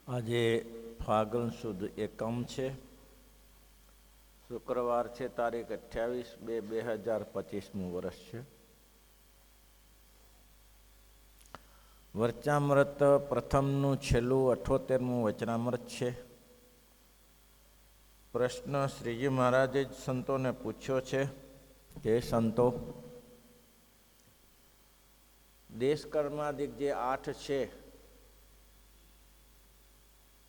આજે ફાગણ સુદ એકમ છે, શુક્રવાર છે, તારીખ 28/2/2025 વર્ષ છે. વર્ચામૃત પ્રથમનું છેલ્લું 78મું વચનામૃત છે. પ્રશ્ન શ્રીજી મહારાજે જ સંતોને પૂછ્યો છે કે સંતો, દેશકર્માદિક જે 8 છે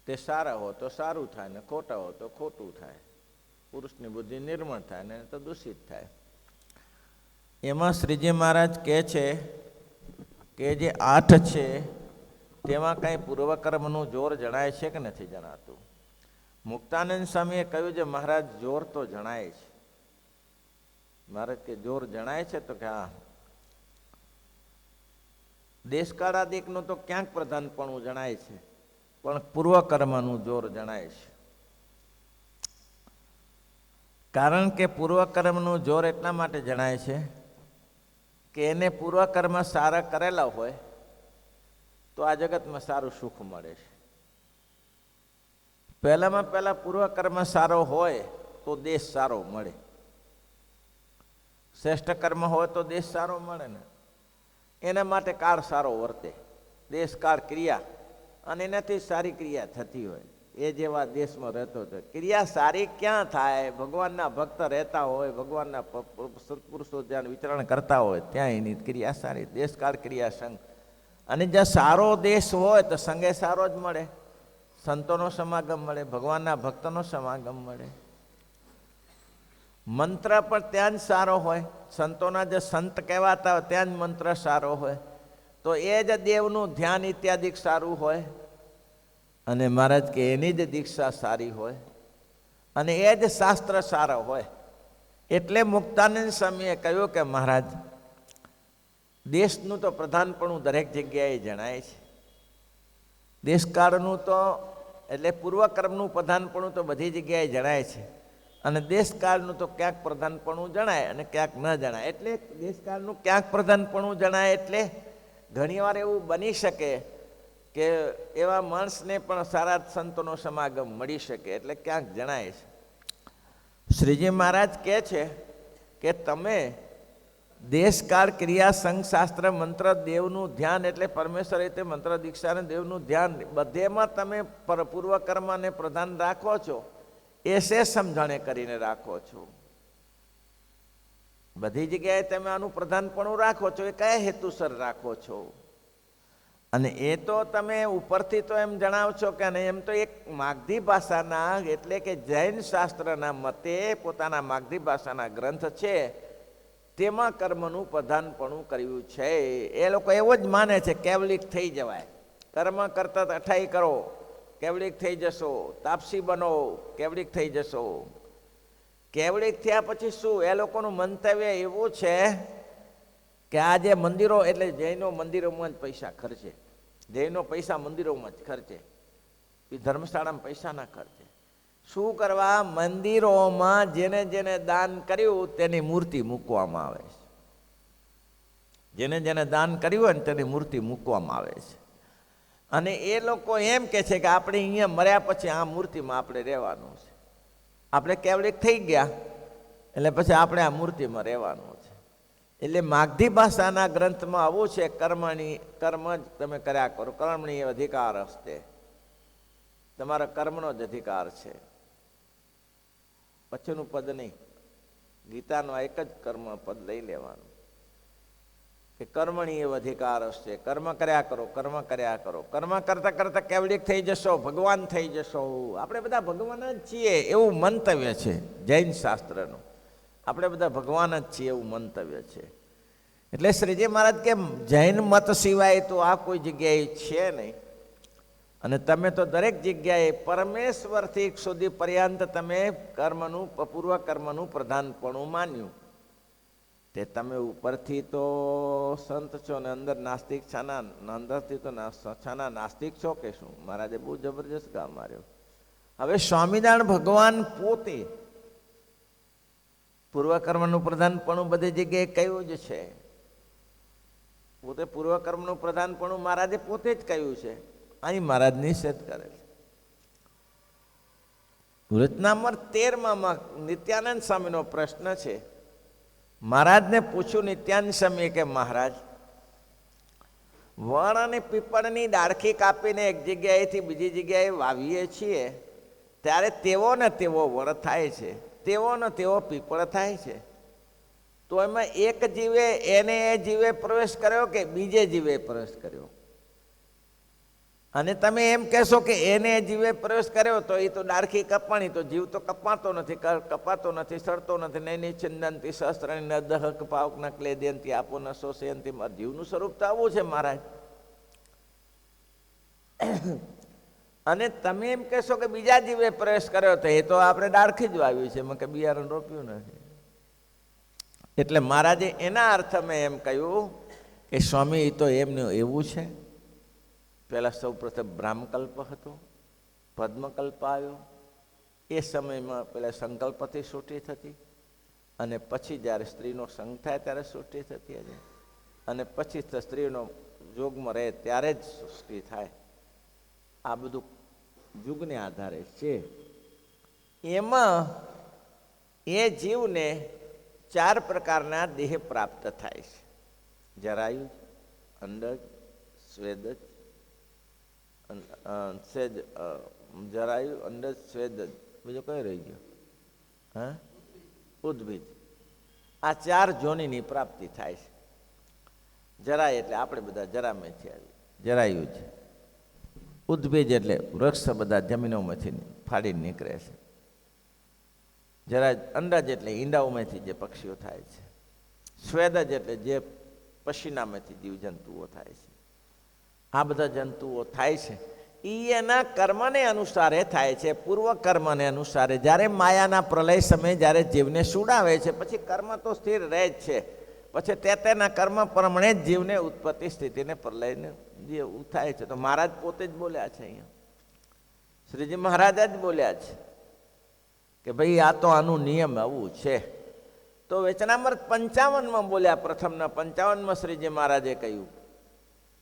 તે સારા હો તો સારું થાય ને ખોટા હો તો ખોટું થાય. પુરુષની બુદ્ધિ નિર્મળ થાય ને તો દૂષિત થાય. એમાં શ્રીજી મહારાજ કહે છે કે જે 8 છે તેમાં કાંઈ પૂર્વકર્મનું જોર જણાય છે કે નથી જણાતું? મુક્તાનંદ સ્વામીએ કહ્યું છે, મહારાજ જોર તો જણાય છે. મહારાજ કે જોર જણાય છે? તો કે હા. દેશકાળાદિકનું તો ક્યાંક પ્રધાનપણું જણાય છે, પણ પૂર્વકર્મનું જોર જણાય છે. કારણ કે પૂર્વકર્મનું જોર એટલા માટે જણાય છે કે એને પૂર્વકર્મ સારા કરેલા હોય તો આ જગતમાં સારું સુખ મળે છે. પહેલામાં પહેલા પૂર્વકર્મ સારો હોય તો દેશ સારો મળે. શ્રેષ્ઠ કર્મ હોય તો દેશ સારો મળે ને. એના માટે કાળ સારો વર્તે, દેશ કાળ ક્રિયા, અને એનાથી સારી ક્રિયા થતી હોય એ જેવા દેશમાં રહેતો હતો. ક્રિયા સારી ક્યાં થાય? ભગવાનના ભક્ત રહેતા હોય, ભગવાનના સત્પુરુષો જ્યાં વિચરણ કરતા હોય ત્યાં એની ક્રિયા સારી. દેશકાળ ક્રિયા સંગ, અને જ્યાં સારો દેશ હોય તો સંગે સારો જ મળે. સંતોનો સમાગમ મળે, ભગવાનના ભક્તનો સમાગમ મળે. મંત્ર પણ ત્યાં જ સારો હોય. સંતોના જે સંત કહેવાતા હોય ત્યાં જ મંત્ર સારો હોય. તો એ જ દેવનું ધ્યાન ઇત્યાદિક સારું હોય, અને મહારાજ કે એની જ દીક્ષા સારી હોય, અને એ જ શાસ્ત્ર સારા હોય. એટલે મુક્તાનંદ સ્વામીએ કહ્યું કે મહારાજ, દેશનું તો પ્રધાનપણું દરેક જગ્યાએ જણાય છે. દેશકાળનું તો એટલે પૂર્વકર્મનું પ્રધાનપણું તો બધી જગ્યાએ જણાય છે, અને દેશકાળનું તો ક્યાંક પ્રધાનપણું જણાય અને ક્યાંક ન જણાય. એટલે દેશકાળનું ક્યાંક પ્રધાનપણું જણાય એટલે ઘણીવાર એવું બની શકે કે એવા માણસને પણ સારા સંતોનો સમાગમ મળી શકે, એટલે ક્યાંક જણાય છે. શ્રીજી મહારાજ કહે છે કે તમે દેશકાળ ક્રિયા સંઘ શાસ્ત્ર મંત્ર દેવનું ધ્યાન, એટલે પરમેશ્વર રીતે મંત્ર દીક્ષાને દેવનું ધ્યાન, બધેમાં તમે પૂર્વકર્મને પ્રધાન રાખો છો. એસે સમજણે કરીને રાખો છો. બધી જગ્યાએ તમે આનું પ્રધાનપણું રાખો છો. એ કયા હેતુસર રાખો છો? અને એ તો તમે ઉપરથી તો એમ જણાવો છો કે એમ તો એક માગધી ભાષાના, એટલે કે જૈન શાસ્ત્રના મતે પોતાના માગધી ભાષાના ગ્રંથ છે તેમાં કર્મનું પ્રધાનપણું કર્યું છે. એ લોકો એવો જ માને છે, કેવલિક થઈ જવાય, કર્મ કરતા અઠાઈ કરો, કેવલિક થઈ જશો, તાપસી બનો, કેવલિક થઈ જશો. કેવલિક થયા પછી શું? એ લોકોનું મંતવ્ય એવું છે કે આ જે મંદિરો, એટલે જૈનો મંદિરોમાં જ પૈસા ખર્ચે, જૈનો પૈસા મંદિરોમાં જ ખર્ચે, એ ધર્મશાળામાં પૈસા ના ખર્ચે. શું કરવા? મંદિરોમાં જેને જેને દાન કર્યું તેની મૂર્તિ મૂકવામાં આવે છે. જેને જેને દાન કર્યું હોય ને તેની મૂર્તિ મૂકવામાં આવે છે. અને એ લોકો એમ કે છે કે આપણે અહીંયા મર્યા પછી આ મૂર્તિમાં આપણે રહેવાનું છે. આપણે કેવલિક થઈ ગયા એટલે પછી આપણે આ મૂર્તિમાં રહેવાનું છે. એટલે માગધી ભાષાના ગ્રંથમાં આવું છે, કર્મ જ તમે કર્યા કરો, કર્મણી અધિકાર હસ્તે, તમારા કર્મનો જ અધિકાર છે, પછીનું પદ નહીં. ગીતાનો એક જ કર્મ પદ લઈ લેવાનું કે કર્મણી એવ અધિકાર હશે. કર્મ કર્યા કરો, કર્મ કર્યા કરો. કર્મ કરતા કરતા કેવલિક થઈ જશો, ભગવાન થઈ જશો. આપણે બધા ભગવાન જ છીએ એવું મંતવ્ય છે જૈન શાસ્ત્રનું. આપણે બધા ભગવાન જ છીએ એવું મંતવ્ય છે. એટલે શ્રીજી મહારાજ કે જૈન મત સિવાય તો આ કોઈ જગ્યાએ છે નહીં. અને તમે તો દરેક જગ્યાએ પરમેશ્વરથી સુધી પર્યંત તમે કર્મનું, પૂર્વકર્મનું પ્રધાનપણું માન્યું. તે તમે ઉપરથી તો સંત છો ને અંદર નાસ્તિક છાના, અંદરથી તો છાના નાસ્તિક છો કે શું? મહારાજે બહુ જબરજસ્ત ગા માર્યો. હવે સ્વામિનારાયણ ભગવાન પોતે પૂર્વકર્મનું પ્રધાનપણું બધી જગ્યાએ કહ્યું જ છે. પોતે પૂર્વકર્મનું પ્રધાનપણું મહારાજે પોતે જ કહ્યું છે. અહીં મહારાજ નિષેધ કરે છે. વૃત્તનામર 13માં નિત્યાનંદ સ્વામીનો પ્રશ્ન છે. મહારાજને પૂછ્યું નિત્યાનંદ સ્વામીએ કે મહારાજ, વડ અને પીપળની ડાળખી કાપીને એક જગ્યાએથી બીજી જગ્યાએ વાવીએ છીએ ત્યારે તેવો ને તેવો વડ થાય છે, તેવો ને તેવો પીપળ થાય છે. તો એમાં એક જીવે એને એ જીવે પ્રવેશ કર્યો કે બીજે જીવે પ્રવેશ કર્યો? અને તમે એમ કહેશો કે એને જીવે પ્રવેશ કર્યો તો એ તો ડાળખી કપાણી, તો જીવ તો કપાતો નથી, કપાતો નથી, સડતો નથી. નૈની છિંદંતી શસ્ત્રની ન દહક પાવક ન ક્લેદયંતી આપો ન શોષયંતી. જીવનું સ્વરૂપ તો આવું છે મહારાજ. અને તમે એમ કહેશો કે બીજા જીવે પ્રવેશ કર્યો તો એ તો આપણે ડાળખી જ વાવ્યું છે, એમાં કે બિયારણ રોપ્યું નથી. એટલે મહારાજે એના અર્થમાં એમ કહ્યું કે સ્વામી એ તો એમનું એવું છે. પહેલાં સૌ પ્રથમ બ્રાહ્મકલ્પ હતો, પદ્મકલ્પ આવ્યો. એ સમયમાં પહેલાં સંકલ્પથી સૃષ્ટિ થતી, અને પછી જ્યારે સ્ત્રીનો સંગ થાય ત્યારે સૃષ્ટિ થતી હતી, અને પછી સ્ત્રીનો યોગમાં રહે ત્યારે જ સૃષ્ટિ થાય. આ બધું યુગને આધારે છે. એમાં એ જીવને 4 પ્રકારના દેહ પ્રાપ્ત થાય છે: જરાયુ, અંડજ, સ્વેદજ, જરાયુ, અંડજ, સ્વેદજ, બીજો કયો રહી ગયો? હા, ઉદ્ભીજ. આ 4 જોનીની પ્રાપ્તિ થાય છે. જરાય એટલે આપણે બધા જરામાંથી આવી, જરાયુ છે. ઉદ્ભીજ એટલે વૃક્ષ બધા જમીનોમાંથી ફાડીને નીકળે છે. જરા અંડજ એટલે ઈંડાઓમાંથી જે પક્ષીઓ થાય છે. સ્વેદજ એટલે જે પસીનામાંથી જીવજંતુઓ થાય છે. આ બધા જંતુઓ થાય છે એ એના કર્મને અનુસારે થાય છે, પૂર્વ કર્મને અનુસારે. જ્યારે માયાના પ્રલય સમયે જ્યારે જીવને સુડાવે છે, પછી કર્મ તો સ્થિર રહે જ છે. પછી તેના કર્મ પ્રમાણે જ જીવને ઉત્પત્તિ સ્થિતિને પ્રલયને જે થાય છે. તો મહારાજ પોતે જ બોલ્યા છે, અહીંયા શ્રીજી મહારાજ જ બોલ્યા છે કે ભાઈ આ તો આનું નિયમ આવું છે. તો વચનામૃત 55માં બોલ્યા, પ્રથમના 55માં શ્રીજી મહારાજે કહ્યું.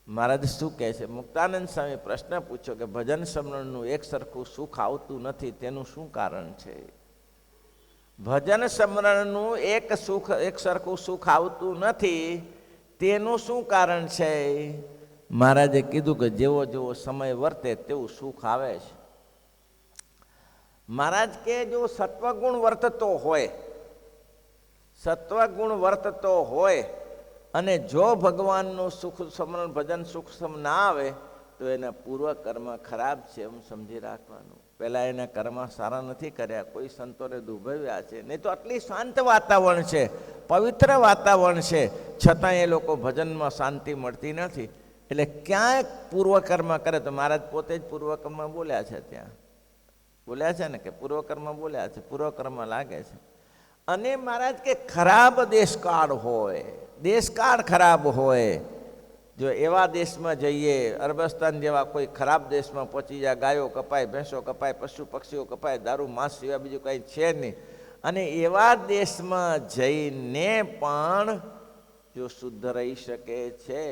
મહારાજ શું કહે છે? મુક્તાનંદ સ્વામી પ્રશ્ન પૂછ્યો કે ભજન સ્મરણનું એક સરખું સુખ આવતું નથી, તેનું શું કારણ છે? ભજન સ્મરણનું એક સરખું સુખ આવતું નથી, તેનું શું કારણ છે? મહારાજે કીધું કે જેવો જેવો સમય વર્તે તેવું સુખ આવે છે. મહારાજ કે જો સત્વગુણ વર્તતો હોય, સત્વગુણ વર્તતો હોય અને જો ભગવાનનું સુખ સ્મરણ ભજન સુખ ના આવે તો એના પૂર્વ કર્મ ખરાબ છે એમ સમજી રાખવાનું. પહેલાં એના કર્મ સારા નથી કર્યા, કોઈ સંતોને દુભવ્યા છે. નહીં તો આટલી શાંત વાતાવરણ છે, પવિત્ર વાતાવરણ છે, છતાં એ લોકો ભજનમાં શાંતિ મળતી નથી. એટલે ક્યાંય પૂર્વકર્મ કરે તો મહારાજ પોતે જ પૂર્વકર્મ બોલ્યા છે, ત્યાં બોલ્યા છે ને કે પૂર્વકર્મ બોલ્યા છે, પૂર્વકર્મ લાગે છે. અને મહારાજ કે ખરાબ દેશકાળ હોય, દેશકાળ ખરાબ હોય, જો એવા દેશમાં જઈએ, અરબસ્તાન જેવા કોઈ ખરાબ દેશમાં પહોંચી જાય, ગાયો કપાય, ભેંસો કપાય, પશુ પક્ષીઓ કપાય, દારૂ માંસ સિવાય બીજું કંઈ છે નહીં, અને એવા દેશમાં જઈને પણ જો શુદ્ધ રહી શકે છે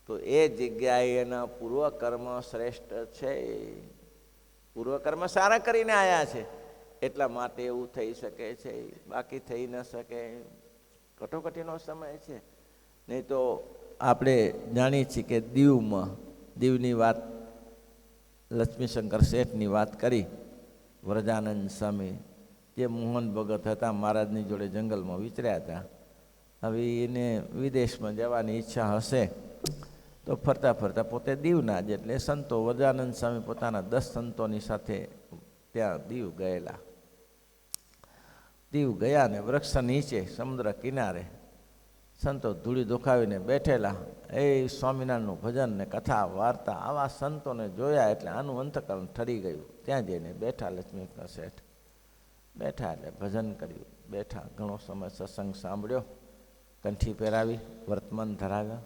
તો એ જગ્યાએ એના પૂર્વકર્મ શ્રેષ્ઠ છે. પૂર્વકર્મ સારા કરીને આવ્યા છે એટલા માટે એવું થઈ શકે છે, બાકી થઈ ન શકે. કટોકટીનો સમય છે. નહીં તો આપણે જાણીએ છીએ કે દીવની વાત, લક્ષ્મીશંકર શેઠની વાત કરી, વ્રજાનંદ સ્વામી જે મોહન ભગત હતા, મહારાજની જોડે જંગલમાં વિચર્યા હતા. હવે એને વિદેશમાં જવાની ઈચ્છા હશે તો ફરતા ફરતા પોતે દીવના જ, એટલે સંતો વ્રજાનંદ સ્વામી પોતાના 10 સંતોની સાથે ત્યાં દીવ ગયેલા. દીવ ગયા ને વૃક્ષ નીચે સમુદ્ર કિનારે સંતો ધૂળી દુખાવીને બેઠેલા. એ સ્વામિનારાયણનું ભજન ને કથા વાર્તા આવા સંતોને જોયા એટલે આનું અંતકરણ ઠરી ગયું. ત્યાં જઈને બેઠા લક્ષ્મીશંકર શેઠ, બેઠા એટલે ભજન કર્યું. બેઠા ઘણો સમય સત્સંગ સાંભળ્યો, કંઠી પહેરાવી, વર્તમાન ધરાવ્યા.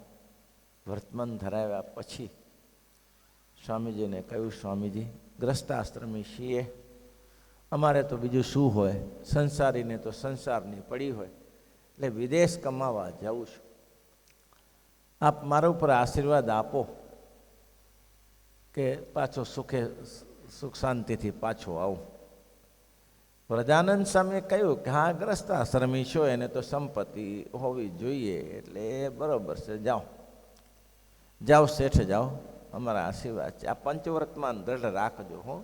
વર્તમાન ધરાવ્યા પછી સ્વામીજીને કહ્યું, સ્વામીજી ગ્રસ્તાશ્રમી છીએ, અમારે તો બીજું શું હોય, સંસારીને તો સંસારની પડી હોય, એટલે વિદેશ કમાવા જાઉં છું. આપ મારા ઉપર આશીર્વાદ આપો કે પાછો સુખે સુખ શાંતિથી પાછો આવું. પ્રજાનંદ સ્વામીએ કહ્યું કે હા ગ્રસ્તાશ્રમી છો, એને તો સંપત્તિ હોવી જોઈએ, એટલે એ બરોબર છે, જાઓ જાઓ શેઠ જાઓ, અમારા આશીર્વાદ છે. આ પંચવર્તમાન દ્રઢ રાખજો હો.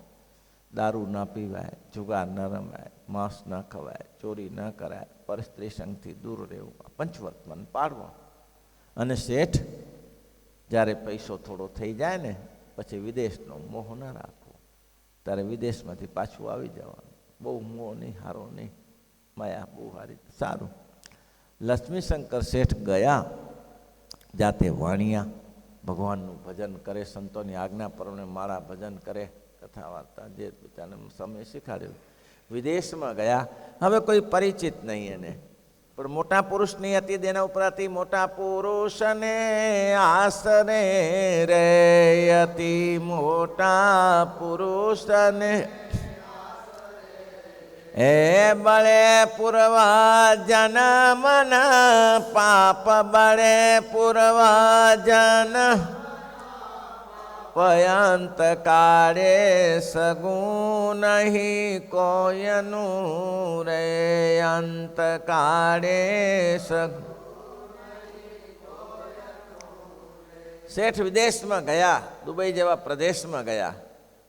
દારૂ ના પીવાય, જુગાર ન રમાય, માંસ ન ખવાય, ચોરી ન કરાય, પરસ્ત્રી સંગથી દૂર રહેવું, પંચવર્તમાન પાડવા. અને શેઠ જ્યારે પૈસો થોડો થઈ જાય ને પછી વિદેશનો મોહ ન રાખવો, ત્યારે વિદેશમાંથી પાછું આવી જવાનું. બહુ મોહ નહીં, હારો નહીં, માયા બહુ હારી. સારું. લક્ષ્મીશંકર શેઠ ગયા, જાતે વાણિયા, ભગવાનનું ભજન કરે, સંતોની આજ્ઞા પ્રમાણે માળા ભજન કરે, કથા વાર્તા જે બિચારાને સમય શીખાડ્યું. વિદેશમાં ગયા, હવે કોઈ પરિચિત નહીં એને, પણ મોટા પુરુષની હતી, તેના ઉપરથી મોટા પુરુષને આસરે રે અતિ મોટા પુરુષને એ બળે પૂર્વા જન્મન પાપ બળે પૂર્વા જન પયંત કાળે સગું નહીં કોયનું રે અંત કાળે સગું. શેઠ વિદેશમાં ગયા, દુબઈ જેવા પ્રદેશમાં ગયા,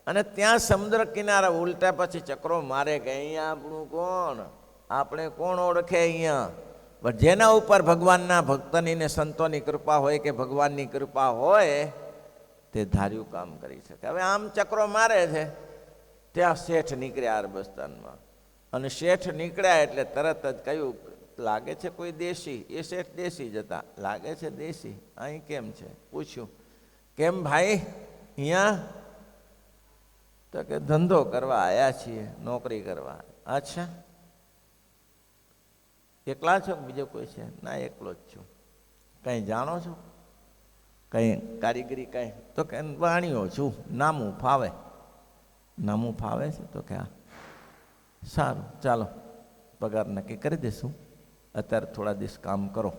અને ત્યાં સમુદ્ર કિનારા ઉલટા પછી ચક્રો મારે કે અહીંયા આપણું કોણ, આપણે કોણ ઓળખે અહીંયા. પણ જેના ઉપર ભગવાનના ભક્તની ને સંતોની કૃપા હોય કે ભગવાનની કૃપા હોય તે ધાર્યું કામ કરી શકે. હવે આમ ચક્રો મારે છે, ત્યાં શેઠ નીકળ્યા અરબસ્તાનમાં, અને શેઠ નીકળ્યા એટલે તરત જ કહ્યું લાગે છે કોઈ દેશી. એ શેઠ દેશી જ હતા. લાગે છે દેશી, અહીં કેમ છે? પૂછ્યું કેમ ભાઈ અહીંયા? તો કે ધંધો કરવા આવ્યા છીએ, નોકરી કરવા. અચ્છા, એકલા છો કે બીજો કોઈ છે? ના, એકલો જ છું. કંઈ જાણો છો? કંઈ કારીગરી કંઈ? તો કે વાણીઓ છું, નામું ફાવે. નામું ફાવે છે? તો કે હા. સારું, ચાલો પગાર નક્કી કરી દઈશું. અત્યારે થોડા દિવસ કામ કરો,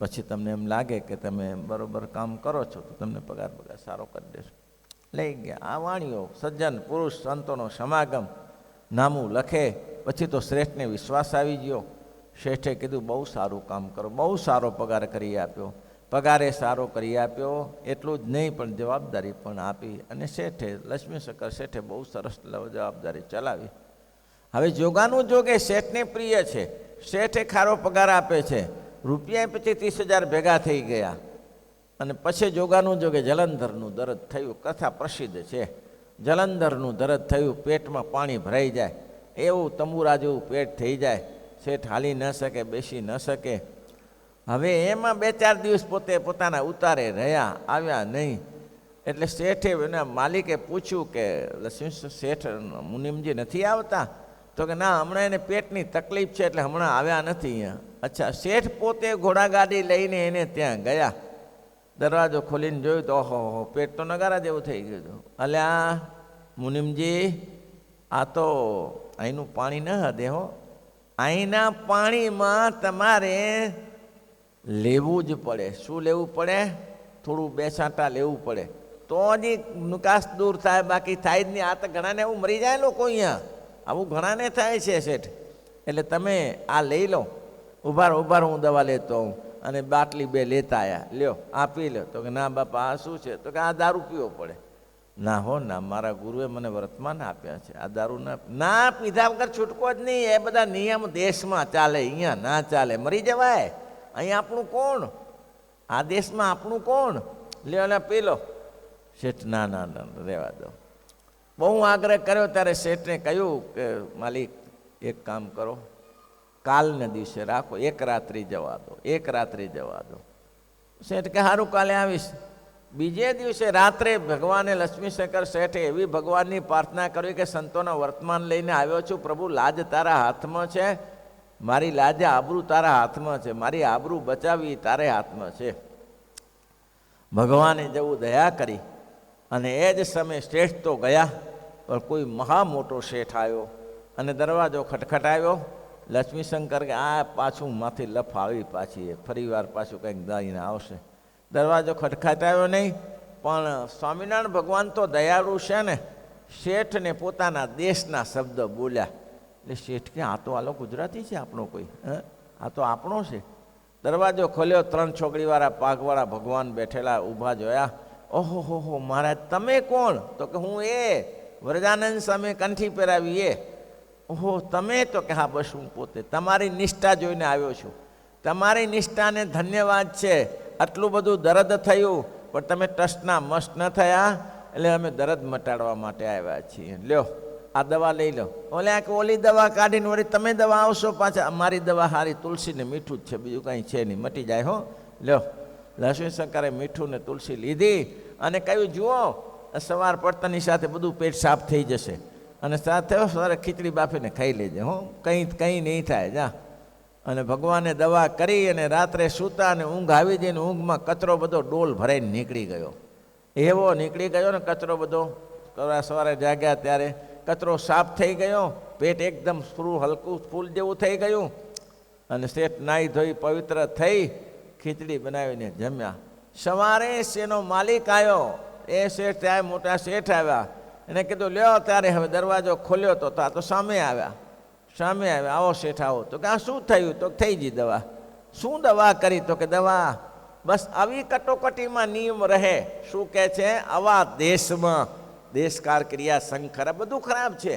પછી તમને એમ લાગે કે તમે બરોબર કામ કરો છો તો તમને પગાર સારો કરી દેશું. લઈ ગયા. આ વાણીઓ સજ્જન પુરુષ સંતોનો સમાગમ, નામું લખે. પછી તો શ્રેષ્ઠને વિશ્વાસ આવી ગયો. શ્રેષ્ઠે કીધું બહુ સારું કામ કરો, બહુ સારો પગાર કરી આપ્યો. પગારે સારો કરી આપ્યો, એટલું જ નહીં પણ જવાબદારી પણ આપી. અને શેઠે, લક્ષ્મીશંકર શેઠે બહુ સરસ જવાબદારી ચલાવી. હવે જોગાનું જોગે શેઠને પ્રિય છે, શેઠે ખારો પગાર આપે છે. રૂપિયા પછી 30,000 ભેગા થઈ ગયા. અને પછી જોગાનું જોગે જલંધરનું દર્દ થયું. કથા પ્રસિદ્ધ છે. જલંધરનું દર્દ થયું, પેટમાં પાણી ભરાઈ જાય એવું તંબુરા જેવું પેટ થઈ જાય. શેઠ હાલી ન શકે, બેસી ન શકે. હવે એમાં 2-4 દિવસ પોતે પોતાના ઉતારે રહ્યા, આવ્યા નહીં. એટલે શેઠે એના માલિકે પૂછ્યું કે લક્ષ્મી શેઠ મુનિમજી નથી આવતા? તો કે ના, હમણાં એને પેટની તકલીફ છે એટલે હમણાં આવ્યા નથી અહીંયા. અચ્છા. શેઠ પોતે ઘોડાગાડી લઈને એને ત્યાં ગયા. દરવાજો ખોલીને જોયું તો ઓહો, પેટ તો નગારા જેવું થઈ ગયું હતું. અલ્યા મુનિમજી, આ તો અહીંનું પાણી ન હદે હો. અહીંના પાણીમાં તમારે લેવું જ પડે. શું લેવું પડે? થોડું 2 છાંટા લેવું પડે તો જ નિકાસ દૂર થાય, બાકી થાય જ નહીં. આ તો ઘણાને એવું મરી જાય લોકો અહીંયા, આવું ઘણાને થાય છે શેઠ. એટલે તમે આ લઈ લો, ઉભાર હું દવા લેતો હોઉં. અને બાટલી 2 લેતા આવ્યા, લ્યો આ પી લો. તો કે ના બાપા, આ શું છે? તો કે આ દારૂ પીવો પડે. ના હો ના, મારા ગુરુએ મને વર્તમાન આપ્યા છે, આ દારૂ ના પીધા વગર છૂટકો જ નહીં. એ બધા નિયમ દેશમાં ચાલે, અહીંયા ના ચાલે, મરી જવાય. અહીં આપણું કોણ? આ દેશમાં આપણું કોણ? લ્યો ને પી લો. શેઠ ના ના ના, રહેવા દો. બહુ આગ્રહ કર્યો ત્યારે શેઠને કહ્યું કે માલિક એક કામ કરો, કાલને દિવસે રાખો, 1 રાત્રિ જવા દો, 1 રાત્રિ જવા દો. શેઠ કે સારું, કાલે આવીશ. બીજે દિવસે રાત્રે ભગવાને લક્ષ્મીશંકર શેઠે એવી ભગવાનની પ્રાર્થના કરી કે સંતોના વર્તમાન લઈને આવ્યો છું, પ્રભુ લાજ તારા હાથમાં છે, મારી લાજ આબરૂ તારા હાથમાં છે, મારી આબરૂ બચાવવી તારે હાથમાં છે. ભગવાને જવું દયા કરી. અને એ જ સમયે શેઠ તો ગયા, પણ કોઈ મહા મોટો શેઠ આવ્યો અને દરવાજો ખટખટાવ્યો. લક્ષ્મીશંકર કે આ પાછું માંથી લફ આવી પાછી, ફરી વાર પાછું કંઈક દઈને આવશે. દરવાજો ખટખટાવ્યો નહીં, પણ સ્વામિનારાયણ ભગવાન તો દયાળુ છે ને. શેઠને પોતાના દેશના શબ્દ બોલ્યા. એટલે શેઠ કે આ તો આલો ગુજરાતી છે આપણો કોઈ, આ તો આપણો છે. દરવાજો ખોલ્યો, 3 છોકરીવાળા પાઘવાળા ભગવાન બેઠેલા ઊભા જોયા. ઓહો હો હો મહારાજ તમે કોણ? તો કે હું એ વરદાનંદ સામે કંઠી પહેરાવી એ. ઓહો તમે? તો કે હા બસ હું પોતે. તમારી નિષ્ઠા જોઈને આવ્યો છું. તમારી નિષ્ઠાને ધન્યવાદ છે. આટલું બધું દર્દ થયું પણ તમે ટસના મસ્ત ન થયા, એટલે અમે દર્દ મટાડવા માટે આવ્યા છીએ. લ્યો આ દવા લઈ લો. ઓલી દવા કાઢીને વળી તમે દવા આવશો પાછા. અમારી દવા સારી તુલસી ને મીઠું જ છે, બીજું કાંઈ છે નહીં, મટી જાય હો. લ્યો લક્ષ્મી શંકરે મીઠું ને તુલસી લીધી અને કહ્યું જુઓ સવાર પડતાની સાથે બધું પેટ સાફ થઈ જશે, અને સાથે સવારે ખીચડી બાફીને ખાઈ લેજે હો, કંઈ નહીં થાય જા. અને ભગવાને દવા કરી અને રાત્રે સૂતા અને ઊંઘ આવી જઈને ઊંઘમાં કચરો બધો ડોલ ભરાઈને નીકળી ગયો. એવો નીકળી ગયો ને કચરો બધો. સવારે જાગ્યા ત્યારે કચરો સાફ થઈ ગયો, પેટ એકદમ હલકું ફૂલ જેવું થઈ ગયું. અને શેઠ નાહી ધોઈ પવિત્ર થઈ ખીચડી બનાવીને જમ્યા. સવારે શેનો માલિક આવ્યો, એ શેઠ ત્યાં મોટા શેઠ આવ્યા. એને કીધું લ્યો ત્યારે હવે દરવાજો ખોલ્યો તો આ તો સામે આવ્યા. આવો શેઠ આવો. તો કે આ શું થયું? તો થઈ ગઈ દવા. શું દવા કરી? તો કે દવા બસ આવી કટોકટીમાં નિયમ રહે. શું કહે છે? આવા દેશમાં દેશકાળ ક્રિયા સંઘ ખરાબ, બધું ખરાબ છે,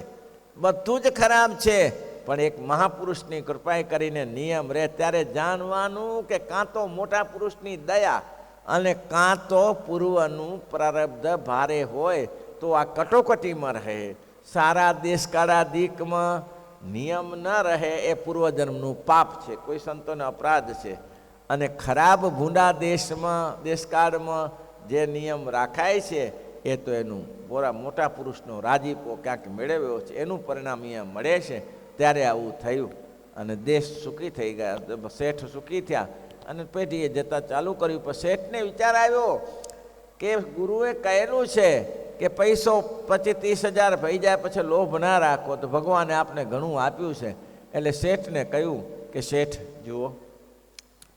બધું જ ખરાબ છે. પણ એક મહાપુરુષની કૃપાએ કરીને નિયમ રહે ત્યારે જાણવાનું કે કાં તો મોટા પુરુષની દયા અને કાં તો પૂર્વનું પ્રારબ્ધ ભારે હોય તો આ કટોકટીમાં રહે. સારા દેશકાળા દીકમાં નિયમ ન રહે એ પૂર્વજન્મનું પાપ છે, કોઈ સંતોને અપરાધ છે. અને ખરાબ ભૂંડા દેશકાળમાં જે નિયમ રાખાય છે એ તો એનું મોટા પુરુષનો રાજીપો ક્યાંક મેળવ્યો છે, એનું પરિણામ અહીંયા મળે છે. ત્યારે આવું થયું અને દેશ સુખી થઈ ગયા, શેઠ સુખી થયા અને પેઢીએ જતાં ચાલુ કર્યું. પણ શેઠને વિચાર આવ્યો કે ગુરુએ કહેલું છે કે પૈસો 25-30 હજાર થઈ જાય પછી લોભ ના રાખો, તો ભગવાને આપને ઘણું આપ્યું છે. એટલે શેઠને કહ્યું કે શેઠ જુઓ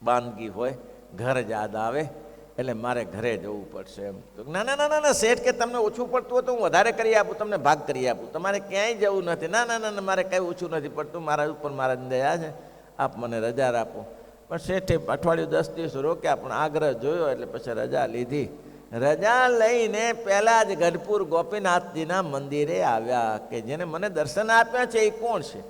બાંદગી હોય ઘર યાદ આવે એટલે મારે ઘરે જવું પડશે એમ. તો ના ના ના ના શેઠ કે તમને ઓછું પડતું હોય તો હું વધારે કરી આપું, તમને ભાગ કરી આપું, તમારે ક્યાંય જવું નથી. ના ના ના મારે કાંઈ ઓછું નથી પડતું, મારા ઉપર મારા દયા છે, આપ મને રજા આપો. પણ શેઠે અઠવાડિયું 10 દિવસ રોક્યા, પણ આગ્રહ જોયો એટલે પછી રજા લીધી. રજા લઈને પહેલાં જ ગઢપુર ગોપીનાથજીના મંદિરે આવ્યા. કે જેને મને દર્શન આપ્યા છે એ કોણ છે?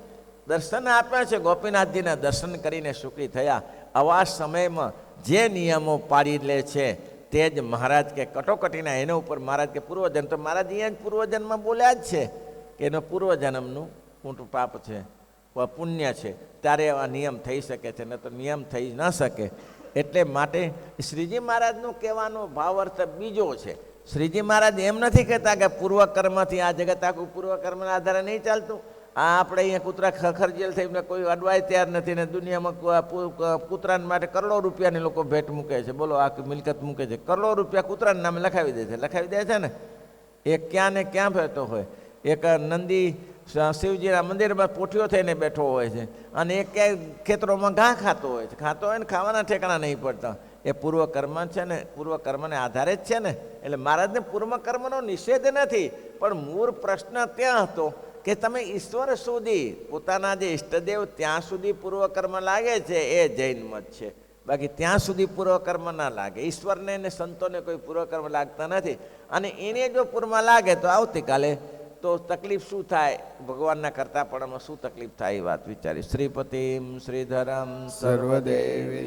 દર્શન આપ્યા છે ગોપીનાથજીના દર્શન કરીને સુખી થયા. આવા સમયમાં જે નિયમો પાડી લે છે તે જ મહારાજ કે કટોકટીના એના ઉપર મહારાજ કે પૂર્વજન્મ, તો મહારાજ અહીંયા જ પૂર્વજન્મમાં બોલ્યા જ છે કે એનો પૂર્વજન્મનું મોટું પાપ છે, પુણ્ય છે, ત્યારે આ નિયમ થઈ શકે છે, ન તો નિયમ થઈ ન શકે. એટલે માટે શ્રીજી મહારાજનું કહેવાનો ભાવ અર્થ બીજો છે. શ્રીજી મહારાજ એમ નથી કહેતા કે પૂર્વકર્મથી આ જગત આખું પૂર્વકર્મના આધારે નહીં ચાલતું. આ આપણે અહીંયા કૂતરા ખખરજેલ થઈને કોઈ અડવાય તૈયાર નથી ને દુનિયામાં કૂતરાને માટે કરોડો રૂપિયાની લોકો ભેટ મૂકે છે. બોલો આ મિલકત મૂકે છે, કરોડો રૂપિયા કૂતરાના નામે લખાવી દે છે ને. એ ક્યાં ને ક્યાં ફરતો હોય. એક નંદી શિવજીના મંદિરમાં પોઠિયો થઈને બેઠો હોય છે અને એ ક્યાંય ખેતરોમાં ઘા ખાતો હોય છે. ખાતો હોય ને ખાવાના ઠેકાણા નહીં પડતા. એ પૂર્વકર્મ છે ને, પૂર્વકર્મને આધારે જ છે ને. એટલે મહારાજને પૂર્વકર્મનો નિષેધ નથી, પણ મૂળ પ્રશ્ન ત્યાં હતો કે તમે ઈશ્વર સુધી પોતાના જે ઈષ્ટદેવ ત્યાં સુધી પૂર્વકર્મ લાગે છે એ જૈન મત છે. બાકી ત્યાં સુધી પૂર્વકર્મ ના લાગે. ઈશ્વરને ને સંતોને કોઈ પૂર્વકર્મ લાગતા નથી. અને એને જો પૂર્વમાં લાગે તો આવતીકાલે તો તકલીફ શું થાય, ભગવાનના કરતા પણ શું તકલીફ થાય એ વાત વિચારી. શ્રીપતિમ શ્રીધરમ સર્વદેવ